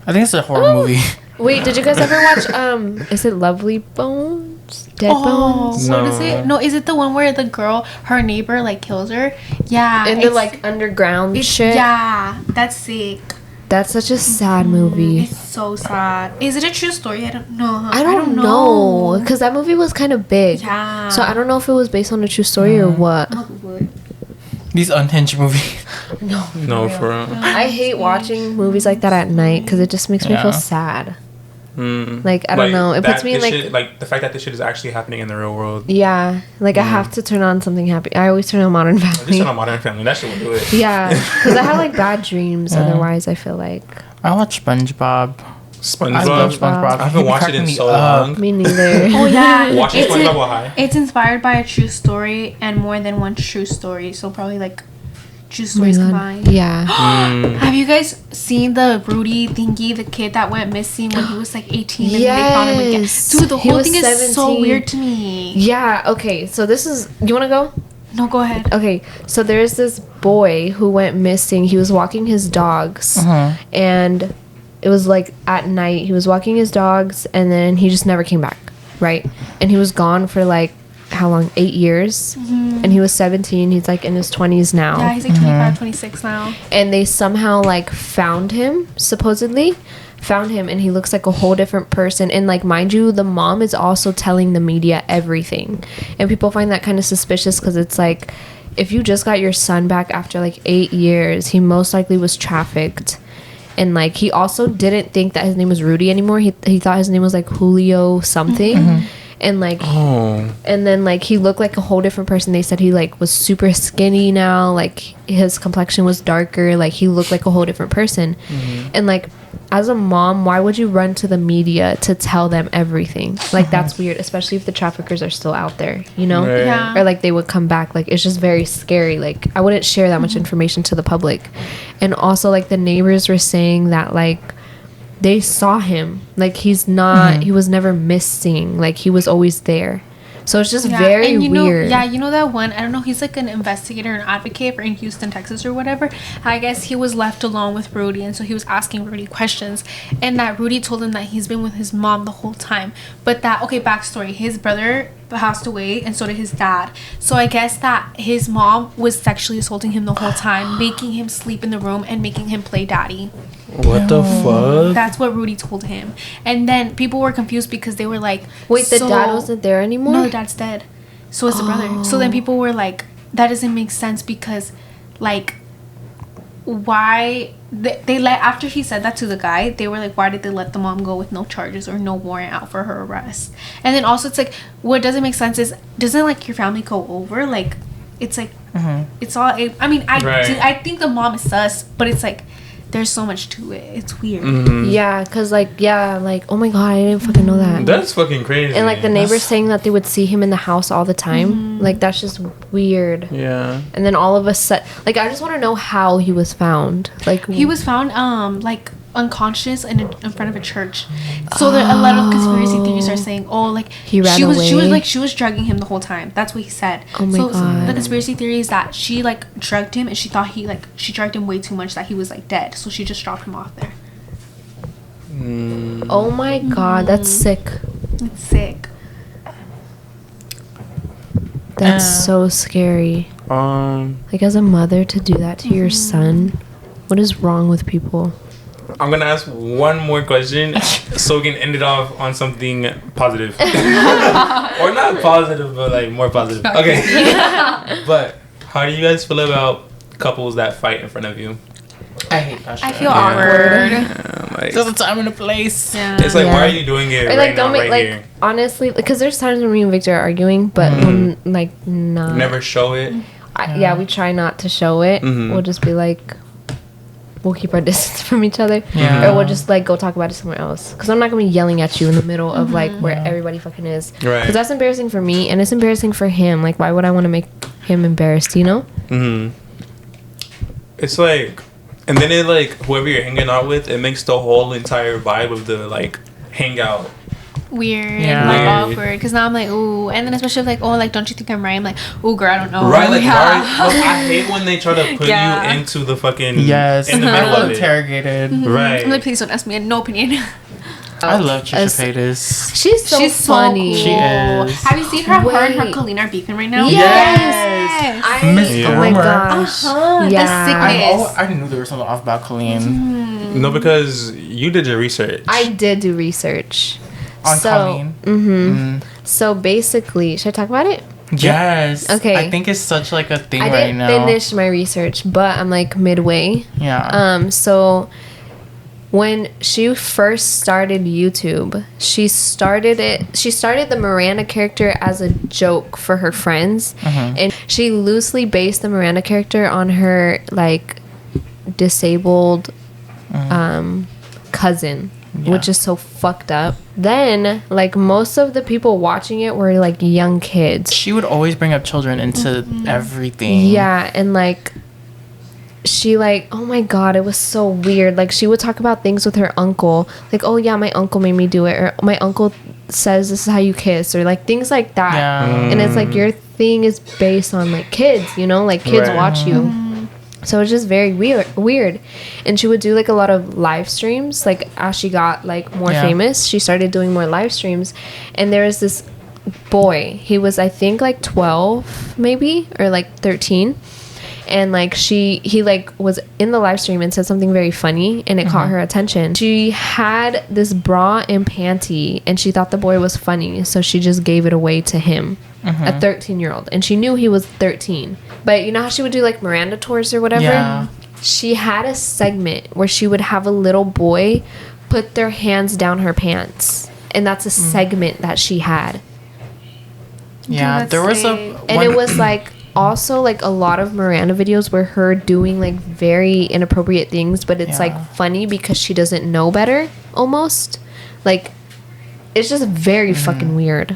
I think it's a horror movie. Wait, did you guys ever watch? Is it Lovely Bones? Dead Bones? What No. is it? No, is it the one where the girl, her neighbor, like kills her? Yeah. In the it's- like underground it's, shit. Yeah, that's sick. That's such a sad movie. It's so sad. Is it a true story? I don't know. I don't know, because that movie was kind of big. Yeah. So I don't know if it was based on a true story or what. These unhinged movies. No, for real. I hate watching movies like that at night because it just makes me Yeah. feel sad. Mm. Like, I don't know. It puts me in this like... shit, like the fact that this shit is actually happening in the real world. Yeah. Like, I have to turn on something happy. I always turn on Modern Just Family. on a Modern Family, that shit will do it. Yeah. Because I have like bad dreams otherwise, I feel like. I watch SpongeBob. SpongeBob. I love SpongeBob. I haven't watched it in so long. Me neither. Oh yeah. Watching It's SpongeBob in- while high. It's inspired by a true story and more than one true story. So probably like true stories combined. Yeah. Have you guys seen the Rudy thingy, the kid that went missing when he was like 18 and they found him again? Yes. Dude, the He whole was thing is so 17. weird to me. Yeah. Okay. So this is... You want to go? No, go ahead. Okay, so there's this boy who went missing. He was walking his dogs, and it was like at night. He was walking his dogs, and then he just never came back, right? And he was gone for like, how long? 8 years. And he was 17. He's like in his 20s now. Yeah, he's like 25, 26 now. And they somehow like found him, supposedly. Found him, and he looks like a whole different person. And like, mind you, the mom is also telling the media everything, and people find that kind of suspicious because it's like, if you just got your son back after like 8 years, he most likely was trafficked. And like, he also didn't think that his name was Rudy anymore. He thought his name was like Julio something. And like, and then like, he looked like a whole different person. They said he like was super skinny now, like his complexion was darker, like he looked like a whole different person. And like, as a mom, why would you run to the media to tell them everything? Like, that's weird, especially if the traffickers are still out there, you know? Right. Yeah. Or like they would come back. Like, it's just very scary. Like, I wouldn't share that much information to the public. And also, like, the neighbors were saying that like they saw him, like he's not he was never missing, like he was always there. So it's just very and weird. You know that one, I don't know, he's like an investigator and advocate for in Houston, Texas or whatever. I guess he was left alone with Rudy, and so he was asking Rudy questions, and that Rudy told him that he's been with his mom the whole time. But that, okay, backstory, his brother passed away and so did his dad. So I guess that his mom was sexually assaulting him the whole time, making him sleep in the room and making him play daddy. What the fuck? That's what Rudy told him. And then people were confused because they were like, Wait, the so- dad wasn't there anymore? No, the dad's dead. So is the brother. So then people were like, that doesn't make sense because, like, why they let, after he said that to the guy, they were like, why did they let the mom go with no charges or no warrant out for her arrest? And then also it's like, what doesn't make sense is, doesn't like your family go over? Like, it's like, it's all, I mean, I think the mom is sus, but it's like, there's so much to it. It's weird. Yeah, because like, oh my god, I didn't fucking know that. That's fucking crazy. And like the neighbors saying that they would see him in the house all the time. Like, that's just weird. Yeah. And then all of a sudden, like, I just want to know how he was found. Like, He was found like unconscious in front of a church. So there a lot of conspiracy theories are saying, oh, like He ran she was away? she was drugging him the whole time. That's what he said. Oh my so God. the conspiracy theory is that she like drugged him and she thought she drugged him way too much that he was like dead. So she just dropped him off there. oh my god, that's sick. It's sick. That's so scary. Like, as a mother, to do that to your son, what is wrong with people? I'm gonna ask one more question so we can end it off on something positive. Or not positive, but like more positive. Okay. But how do you guys feel about couples that fight in front of you? I hate that shit. I feel awkward. Like, There's a time and a place. Yeah. it's like, why are you doing it Or like, right now, don't make right like here? honestly, because there's times when me and Victor are arguing, but when, like, not. Never show it. Yeah, we try not to show it. We'll just be like, we'll keep our distance from each other, Yeah. or we'll just like go talk about it somewhere else. Because I'm not gonna be yelling at you in the middle of like where everybody fucking is. Right. Because that's embarrassing for me, and it's embarrassing for him. Like, why would I want to make him embarrassed? You know? It's like, and then it like, whoever you're hanging out with, it makes the whole entire vibe of the like hangout Weird, Yeah. like Weird. awkward. Because now I'm like, ooh, and then especially like, oh, like, don't you think I'm right? I'm like, ooh, girl, I don't know. right. Like, yeah. why? Look, I hate when they try to put Yeah. you into the fucking Yes. in the I middle feel of it. interrogated. Right. I'm like, please don't ask me. I have no opinion. I love Trisha As- Paytas. She's so She's funny. so She cool. is. Have you seen her? Her and her Wait. Colleen are beefing right now. Yes. I, Miss Oh my Rumor. gosh. The Yeah. sickness. I knew there was something off about Colleen. No, because you did your research. I did do research. On Colleen. So basically, should I talk about it? Yes. Okay. I think it's such like a thing I right didn't now. finish my research, but I'm like midway. Yeah. So when she first started YouTube, she started the Miranda character as a joke for her friends, and she loosely based the Miranda character on her like disabled cousin, which is so fucked up. Then like most of the people watching it were like young kids. She would always bring up children into everything. Yeah, and like she like, oh my god, it was so weird. Like she would talk about things with her uncle, like, oh yeah, my uncle made me do it, or my uncle says this is how you kiss, or like things like that. Yeah. And it's like your thing is based on like kids, you know, like kids Right. watch you. So it's just very weird. And she would do like a lot of live streams. Like as she got like more Yeah. famous, she started doing more live streams. And there was this boy. He was, I think, like 12 maybe, or like 13. And like he like was in the live stream and said something very funny, and it caught her attention. She had this bra and panty, and she thought the boy was funny, so she just gave it away to him. A 13-year-old, and she knew he was 13. But you know how she would do like Miranda tours or whatever? Yeah. She had a segment where she would have a little boy put their hands down her pants, and that's a segment that she had. Yeah. That's There was a sick. And it was like also like a lot of Miranda videos were her doing like very inappropriate things, but it's Yeah. like funny because she doesn't know better almost. Like it's just very fucking weird.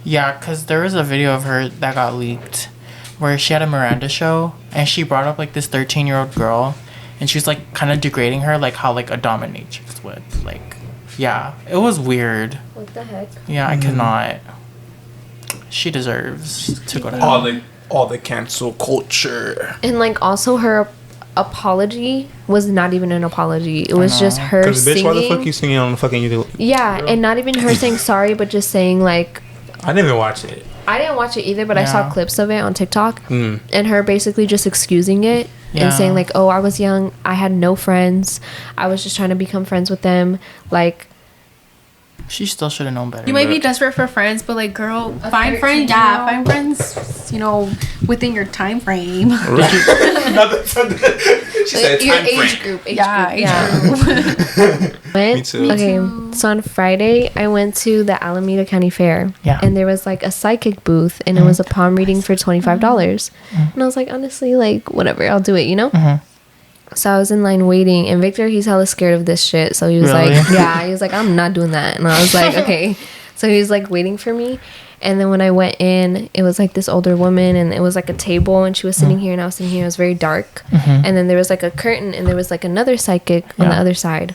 Yeah, because there was a video of her that got leaked where she had a Miranda show and she brought up like this 13-year-old girl and she was like kind of degrading her, like how like a dominatrix would. Like, yeah, it was weird. What the heck? Yeah, I cannot. She deserves to go to hell. all the cancel culture. And like also her apology was not even an apology. It was just her Because bitch, why the fuck singing. you singing on the fucking YouTube? Yeah, and not even her saying sorry, but just saying like, I didn't even watch it. I didn't watch it either, but I saw Yeah. clips of it on TikTok, and her basically just excusing it Yeah. and saying like, "Oh, I was young. I had no friends. I was just trying to become friends with them." Like, She still should have known better. You might be but- desperate for friends, but like, girl, find friends. Yeah, 13-year-old. find friends. You know, within your time frame. She said your time age frame. group. Yeah, age Went- Me too. Okay, so on Friday I went to the Alameda County Fair. Yeah. And there was like a psychic booth, and it was a palm reading for $25. And I was like, honestly, like whatever, I'll do it, you know. So I was in line waiting, and Victor, he's hella scared of this shit. So he was Really? like, yeah, he was like, I'm not doing that. And I was like, okay. So he was like waiting for me. And then when I went in, it was like this older woman, and it was like a table, and she was sitting here and I was sitting here. It was very dark. And then there was like a curtain, and there was like another psychic on the Yeah. other side.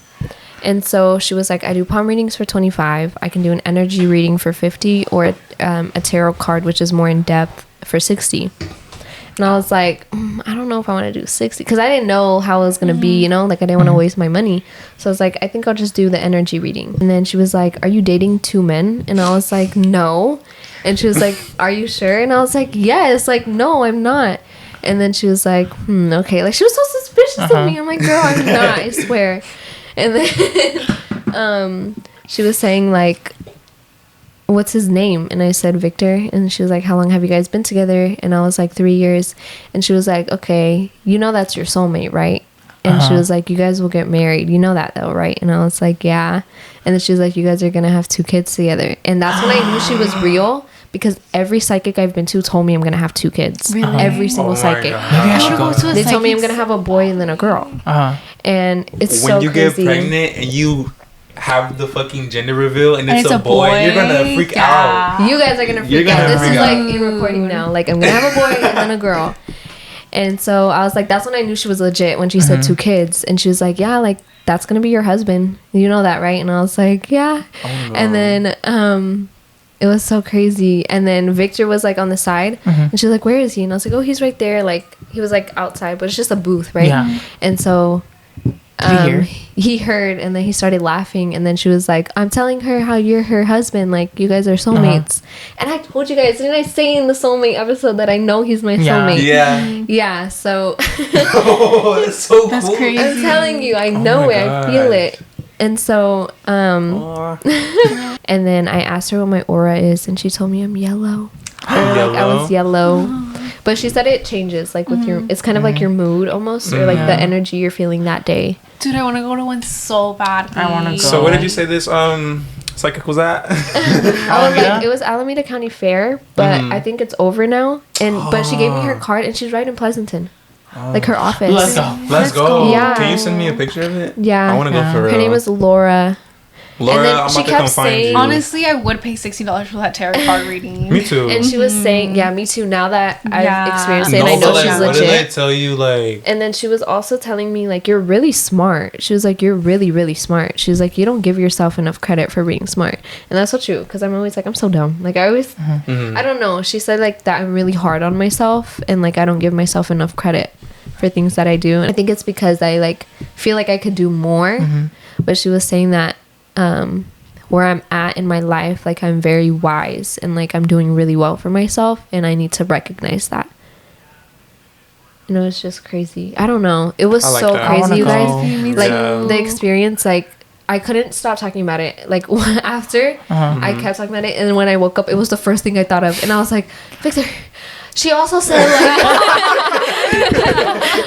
And so she was like, I do palm readings for $25. I can do an energy reading for $50, or a tarot card, which is more in depth, for $60. And I was like, I don't know if I want to do 60, because I didn't know how it was going to be, you know, like I didn't want to waste my money. So I was like, I think I'll just do the energy reading. And then she was like, are you dating two men? And I was like, no. And she was like, are you sure? And I was like, yes. Like, no, I'm not. And then she was like, okay. Like, she was so suspicious of me. I'm like, girl, I'm not, I swear. And then she was saying, like, what's his name? And I said, Victor. And she was like, how long have you guys been together? And I was like, 3 years. And she was like, okay, you know that's your soulmate, right? And she was like, you guys will get married. You know that, though, right? And I was like, yeah. And then she was like, you guys are going to have 2 kids together. And that's when I knew she was real. Because every psychic I've been to told me I'm going to have 2 kids. Really? Every single psychic. Maybe I should go. They told me I'm going to have a boy and then a girl. And it's so crazy. When you get pregnant and you have the fucking gender reveal and it's a boy, you're going to freak out. You guys are going to freak out. This is like in recording now. Like, I'm going to have a boy and then a girl. And so I was like, that's when I knew she was legit, when she said 2 kids. And she was like, yeah, like, that's going to be your husband. You know that, right? And I was like, yeah. Oh, no. And then it was so crazy. And then Victor was like on the side. And she was like, where is he? And I was like, oh, he's right there. Like, he was like outside, but it's just a booth, right? Yeah. And so he heard, and then he started laughing. And then she was like, I'm telling her how you're her husband. Like, you guys are soulmates. And I told you guys, didn't I say in the soulmate episode that I know he's my soulmate? Yeah. So oh, that's so that's cool. crazy. I'm telling you, I know it. I feel it. And so and then I asked her what my aura is, and she told me I'm yellow. Like, I was yellow. But she said it changes, like, with your, it's kind of like your mood almost, or like the energy you're feeling that day. Dude, I want to go to one so badly. I want to go. So what did you say this psychic was at? It was Alameda County Fair, but I think it's over now. And but she gave me her card, and she's right in Pleasanton. Like, her office. Let's go. Yeah. Can you send me a picture of it? Yeah. I want to go for real. Her name is Laura. Laura, and then I'm she about to come kept find saying, you. Honestly, I would pay $60 for that tarot card reading. Me too. And she was saying, yeah, me too. Now that I've experienced it, and I know like, she's what legit. did they tell you, like? And then she was also telling me, like, you're really smart. She was like, you're really, really smart. She was like, you don't give yourself enough credit for being smart. And that's so true, because I'm always like, I'm so dumb. Like, I always, I don't know. She said, like, that I'm really hard on myself, and, like, I don't give myself enough credit for things that I do. And I think it's because I, like, feel like I could do more. But she was saying that where I'm at in my life, like, I'm very wise, and, like, I'm doing really well for myself, and I need to recognize that. You know, it's just crazy. I don't know. It was so crazy, you guys. Like, the experience, like, I couldn't stop talking about it. Like, after, I kept talking about it, and then when I woke up, it was the first thing I thought of. And I was like, Victor, she also said, like,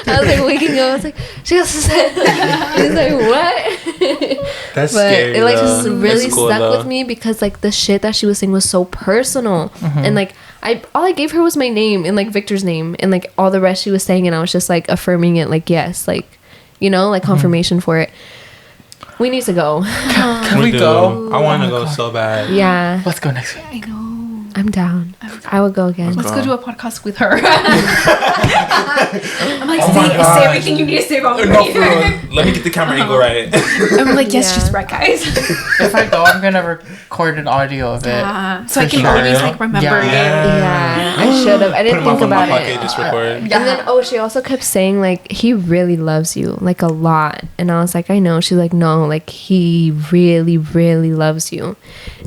I was like waking up, I was like, she also said, he's like, what? That's but scary, it, like, just really cool, stuck though. with me, because, like, the shit that she was saying was so personal. And, like, all I gave her was my name and, like, Victor's name, and, like, all the rest she was saying, and I was just, like, affirming it, like, yes, like, you know, like, confirmation for it. We need to go. Can we go? I want to go so bad. Yeah. Let's go next week. I know. I'm down. I would go again. Let's go do a podcast with her. I'm like, say everything you need to say about me. Let me get the camera angle right. I'm like, yes, she's right, guys. If I go, I'm gonna record an audio of it. So I can always, like, remember it. Yeah, I should have. I didn't think about it. Just record. And then, she also kept saying, like, he really loves you, like, a lot. And I was like, I know. She's like, no, like, he really, really loves you.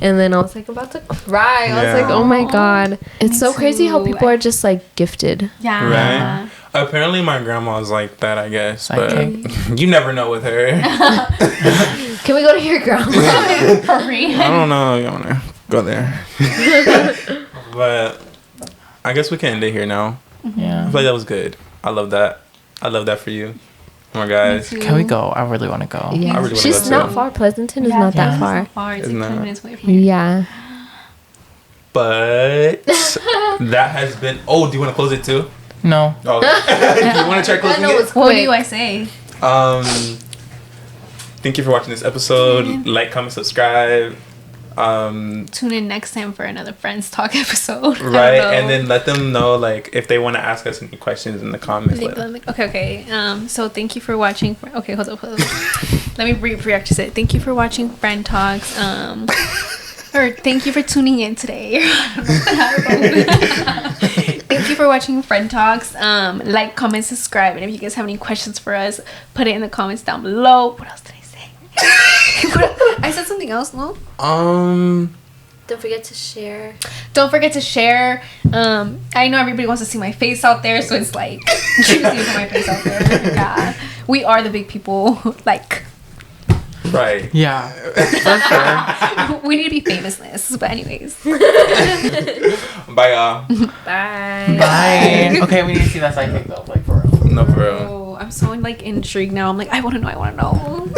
And then I was, like, about to cry. I was like, oh my God. It's so crazy how people are just, like, gifted. Yeah. Right? Apparently my grandma's like that, I guess. Psychic. But you never know with her. Can we go to your grandma? I don't know. You want to go there. But I guess we can end it here now. Yeah. I feel like that was good. I love that. I love that for you. Come on, guys. Can we go? I really want to go. Yeah. I really wanna She's go not too. far. Pleasanton is not that far. It's Isn't like 20 that- minutes away from here. Yeah. But that has been... Oh, do you want to close it too? No. Oh, do you want to try closing it? What do I say? Thank you for watching this episode. Like, comment, subscribe. Tune in next time for another Friends Talk episode. Right, and then let them know, like, if they want to ask us any questions in the comments. Okay. So thank you for watching. Okay, hold up. Let me react to it. Thank you for watching Friend Talks. Or thank you for tuning in today. Thank you for watching Friend Talks. Like, comment, subscribe, and if you guys have any questions for us, put it in the comments down below. What else did I say? I said something else, no? Don't forget to share. Don't forget to share. I know everybody wants to see my face out there, so it's like choosing to put my face out there. Yeah, we are the big people. Like, Right. Yeah. For sure. we need to be famousness. But anyways, Bye, y'all. Bye. Bye. Okay, we need to see that side pic though, like for real. No, for real. oh, I'm so like intrigued now. I'm like, I want to know.